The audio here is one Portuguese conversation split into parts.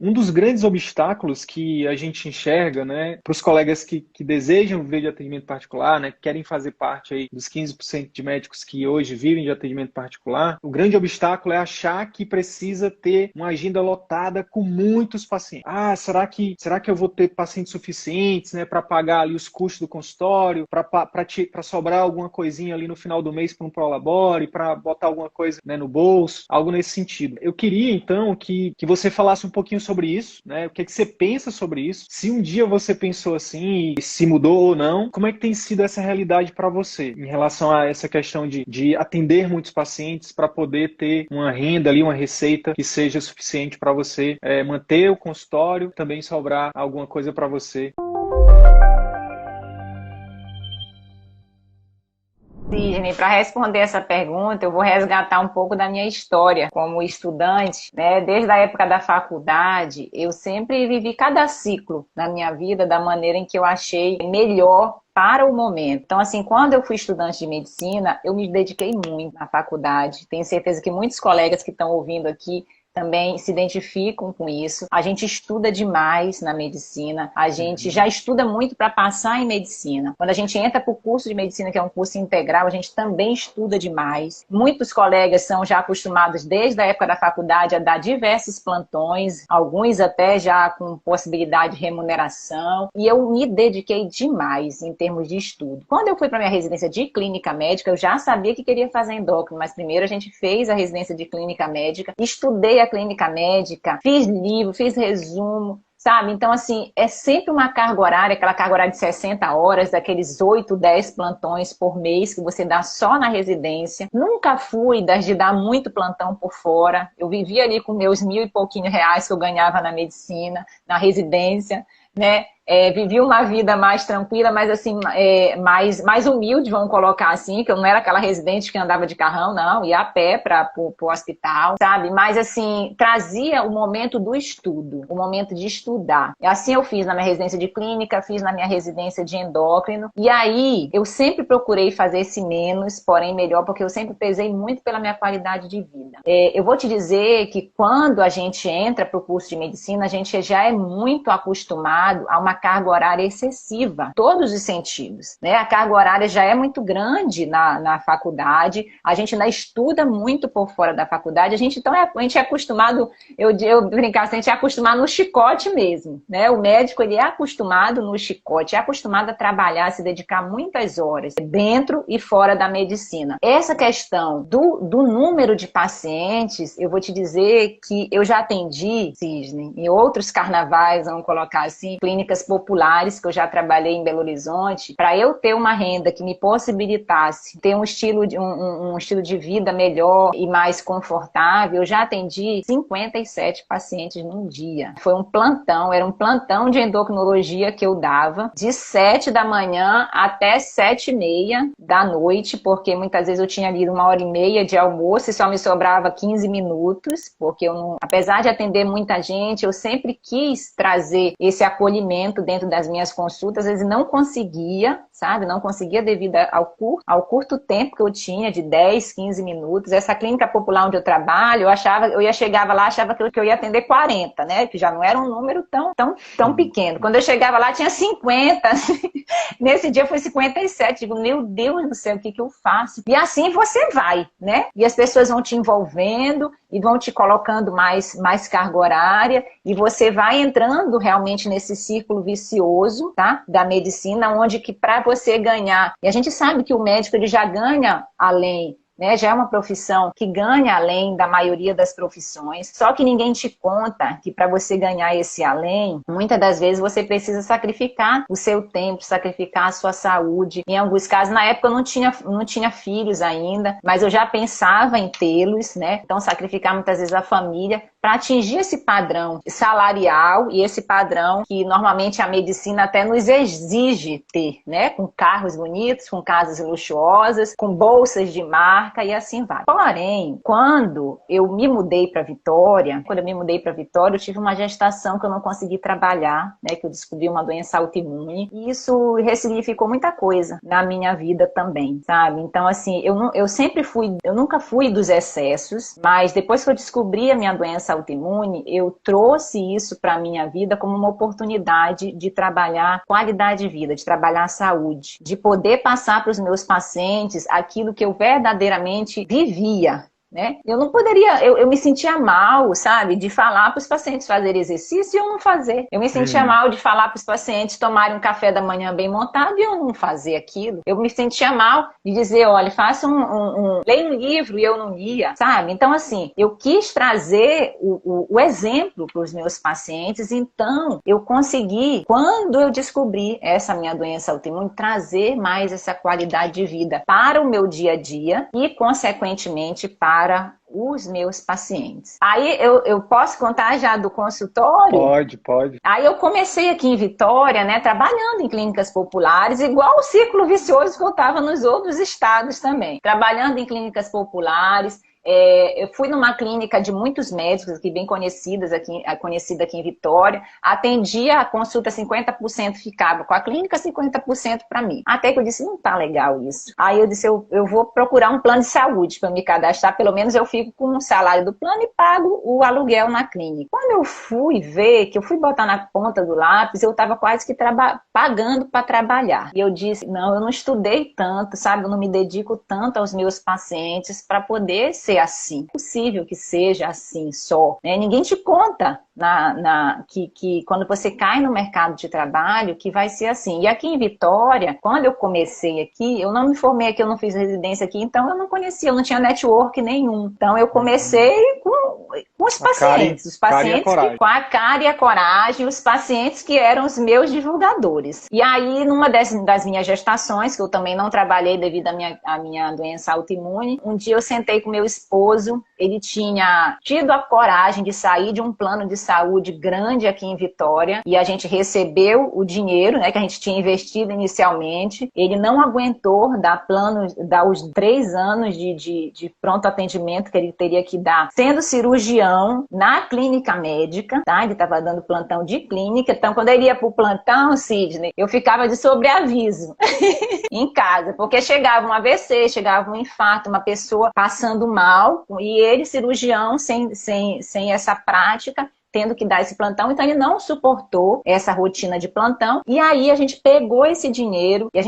Um dos grandes obstáculos que a gente enxerga, né, para os colegas que desejam viver de atendimento particular, né, que querem fazer parte aí dos 15% de médicos que hoje vivem de atendimento particular, o grande obstáculo é achar que precisa ter uma agenda lotada com muitos pacientes. Ah, será que eu vou ter pacientes suficientes, né, para pagar ali os custos do consultório, para sobrar alguma coisinha ali no final do mês para um prolabore, para botar alguma coisa, né, no bolso, algo nesse sentido. Eu queria, então, que você falasse um pouquinho sobre isso, né? O que é que você pensa sobre isso? Se um dia você pensou assim e se mudou ou não, como é que tem sido essa realidade para você em relação a essa questão de atender muitos pacientes para poder ter uma renda ali, uma receita que seja suficiente para você manter o consultório, também sobrar alguma coisa para você? Sidney, para responder essa pergunta, eu vou resgatar um pouco da minha história como estudante, né? Desde a época da faculdade, eu sempre vivi cada ciclo na minha vida da maneira em que eu achei melhor para o momento. Então, assim, quando eu fui estudante de medicina, eu me dediquei muito na faculdade. Tenho certeza que muitos colegas que estão ouvindo aqui também se identificam com isso. A gente estuda demais na medicina, a gente já estuda muito para passar em medicina. Quando a gente entra para o curso de medicina, que é um curso integral, a gente também estuda demais. Muitos colegas são já acostumados desde a época da faculdade a dar diversos plantões, alguns até já com possibilidade de remuneração, e eu me dediquei demais em termos de estudo. Quando eu fui para minha residência de clínica médica, eu já sabia que queria fazer endócrino, mas primeiro a gente fez a residência de clínica médica, estudei a clínica médica, fiz livro, fiz resumo, sabe? Então, assim, é sempre uma carga horária, aquela carga horária de 60 horas, daqueles 8, 10 plantões por mês que você dá só na residência. Nunca fui de dar muito plantão por fora. Eu vivia ali com meus 1.000 e pouquinho reais que eu ganhava na medicina, na residência, né? Vivi uma vida mais tranquila, mas assim, mais humilde, vamos colocar assim, que eu não era aquela residente que andava de carrão, não, ia a pé para o hospital, sabe? Mas assim, trazia o momento do estudo, o momento de estudar. E assim eu fiz na minha residência de clínica, fiz na minha residência de endócrino, e aí eu sempre procurei fazer esse menos, porém melhor, porque eu sempre pesei muito pela minha qualidade de vida. Eu vou te dizer que quando a gente entra para o curso de medicina, a gente já é muito acostumado a uma carga horária excessiva, todos os sentidos, né? A carga horária já é muito grande na faculdade, a gente ainda estuda muito por fora da faculdade, a gente é acostumado, eu brincar assim, a gente é acostumado no chicote mesmo, né? O médico, ele é acostumado no chicote, é acostumado a trabalhar, se dedicar muitas horas, dentro e fora da medicina. Essa questão do número de pacientes, eu vou te dizer que eu já atendi, Sidney, em outros carnavais, vamos colocar assim, clínicas populares, que eu já trabalhei em Belo Horizonte, para eu ter uma renda que me possibilitasse ter um estilo de vida melhor e mais confortável, eu já atendi 57 pacientes num dia. Foi um plantão, era um plantão de endocrinologia que eu dava, de 7 da manhã até 7h30 da noite, porque muitas vezes eu tinha ali 1h30 de almoço e só me sobrava 15 minutos, porque eu não, apesar de atender muita gente, eu sempre quis trazer esse acolhimento dentro das minhas consultas, às vezes não conseguia, sabe? Não conseguia devido ao curto tempo que eu tinha, de 10, 15 minutos. Essa clínica popular onde eu trabalho, chegava lá, achava que eu ia atender 40, né? Que já não era um número tão pequeno. Quando eu chegava lá, tinha 50. Nesse dia foi 57. Digo, meu Deus do céu, o que eu faço? E assim você vai, né? E as pessoas vão te envolvendo e vão te colocando mais carga horária e você vai entrando realmente nesse círculo vicioso, tá? Da medicina, onde que para você ganhar, e a gente sabe que o médico ele já ganha além, né? Já é uma profissão que ganha além da maioria das profissões, só que ninguém te conta que para você ganhar esse além, muitas das vezes você precisa sacrificar o seu tempo, sacrificar a sua saúde. Em alguns casos, na época eu não tinha filhos ainda, mas eu já pensava em tê-los, né? Então sacrificar muitas vezes a família para atingir esse padrão salarial e esse padrão que normalmente a medicina até nos exige ter, né? Com carros bonitos, com casas luxuosas, com bolsas de marca e assim vai. Porém, quando eu me mudei para Vitória, eu tive uma gestação que eu não consegui trabalhar, né? Que eu descobri uma doença autoimune e isso ressignificou muita coisa na minha vida também, sabe? Então, assim, eu nunca fui dos excessos, mas depois que eu descobri a minha doença doença autoimune, eu trouxe isso para a minha vida como uma oportunidade de trabalhar qualidade de vida, de trabalhar a saúde, de poder passar para os meus pacientes aquilo que eu verdadeiramente vivia. Né? Eu não poderia, eu me sentia mal, sabe, de falar para os pacientes fazerem exercício e eu não fazer. Eu me sentia mal de falar para os pacientes tomarem um café da manhã bem montado e eu não fazer aquilo. Eu me sentia mal de dizer, olha, faça leia um livro e eu não lia, sabe? Então, assim, eu quis trazer o exemplo para os meus pacientes, então eu consegui, quando eu descobri essa minha doença autoimune, trazer mais essa qualidade de vida para o meu dia a dia e, consequentemente, para os meus pacientes. Aí eu posso contar já do consultório? Pode. Aí eu comecei aqui em Vitória, né, trabalhando em clínicas populares, igual o círculo vicioso que eu estava nos outros estados também. Trabalhando em clínicas populares. Eu fui numa clínica de muitos médicos aqui, bem conhecida aqui em Vitória, atendia a consulta 50% ficava com a clínica, 50% para mim. Até que eu disse, não tá legal isso. Aí eu disse, eu vou procurar um plano de saúde para me cadastrar, pelo menos eu fico com o salário do plano e pago o aluguel na clínica. Quando eu fui ver, que eu fui botar na ponta do lápis, eu estava quase que pagando para trabalhar. E eu disse, não, eu não estudei tanto, sabe, eu não me dedico tanto aos meus pacientes para poder ser assim. É possível que seja assim só, né? Ninguém te conta que quando você cai no mercado de trabalho que vai ser assim. E aqui em Vitória, quando eu comecei aqui, eu não me formei aqui, eu não fiz residência aqui, então eu não conhecia, eu não tinha network nenhum. Então eu comecei com os pacientes. Os pacientes com a cara e a coragem, os pacientes que eram os meus divulgadores. E aí, numa das minhas gestações, que eu também não trabalhei devido à minha doença autoimune, um dia eu sentei com meu esposo, ele tinha tido a coragem de sair de um plano de saúde grande aqui em Vitória e a gente recebeu o dinheiro, né, que a gente tinha investido inicialmente. Ele não aguentou dar os 3 anos de pronto atendimento que ele teria que dar sendo cirurgião na clínica médica, tá? Ele estava dando plantão de clínica, então quando ele ia pro plantão, Sidney, eu ficava de sobreaviso em casa, porque chegava um AVC, chegava um infarto, uma pessoa passando mal e ele, cirurgião, sem essa prática, tendo que dar esse plantão, então ele não suportou essa rotina de plantão, e aí a gente pegou esse dinheiro, e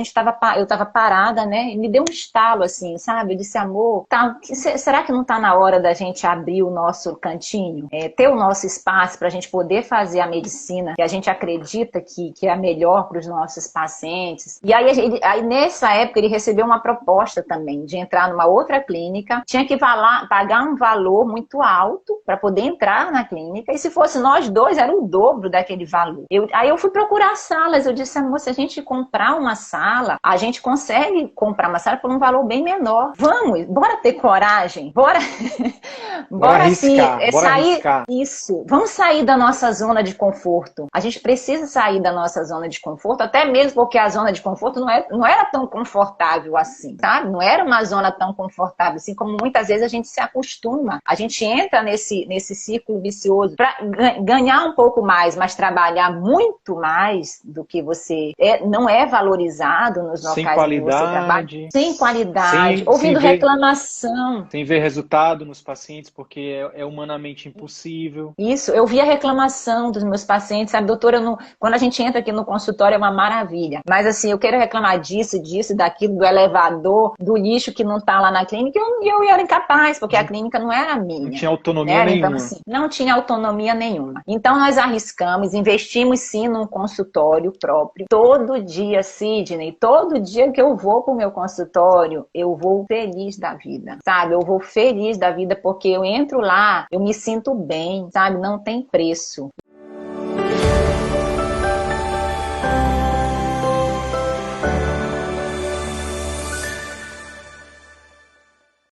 eu tava parada, né, e me deu um estalo assim, sabe, eu disse, amor, será que não tá na hora da gente abrir o nosso cantinho, ter o nosso espaço pra gente poder fazer a medicina que a gente acredita que é a melhor para os nossos pacientes? E aí nessa época ele recebeu uma proposta também de entrar numa outra clínica, tinha que pagar um valor muito alto para poder entrar na clínica, e se fosse nós dois, era o dobro daquele valor. Aí eu fui procurar salas, eu disse, amor, se a gente comprar uma sala, a gente consegue comprar uma sala por um valor bem menor. Vamos, bora ter coragem, bora arriscar, assim, bora sair, arriscar. Isso, vamos sair da nossa zona de conforto. A gente precisa sair da nossa zona de conforto, até mesmo porque a zona de conforto não era tão confortável assim, sabe? Não era uma zona tão confortável, assim como muitas vezes a gente se acostuma. A gente entra nesse círculo vicioso para ganhar um pouco mais, mas trabalhar muito mais do que você não é valorizado nos locais que você trabalha. Sem qualidade, ouvindo reclamação. Sem ver resultado nos pacientes, porque é humanamente impossível. Isso, eu via reclamação dos meus pacientes, sabe, doutora, quando a gente entra aqui no consultório é uma maravilha, mas assim, eu quero reclamar disso, daquilo, do elevador, do lixo que não tá lá na clínica, e eu era incapaz, porque a clínica não era minha. Não tinha autonomia nenhuma. Então, assim, não tinha autonomia nenhuma. Então, nós arriscamos, investimos sim num consultório próprio. Todo dia, Sidney, todo dia que eu vou pro meu consultório, eu vou feliz da vida, sabe? Eu vou feliz da vida porque eu entro lá, eu me sinto bem, sabe? Não tem preço.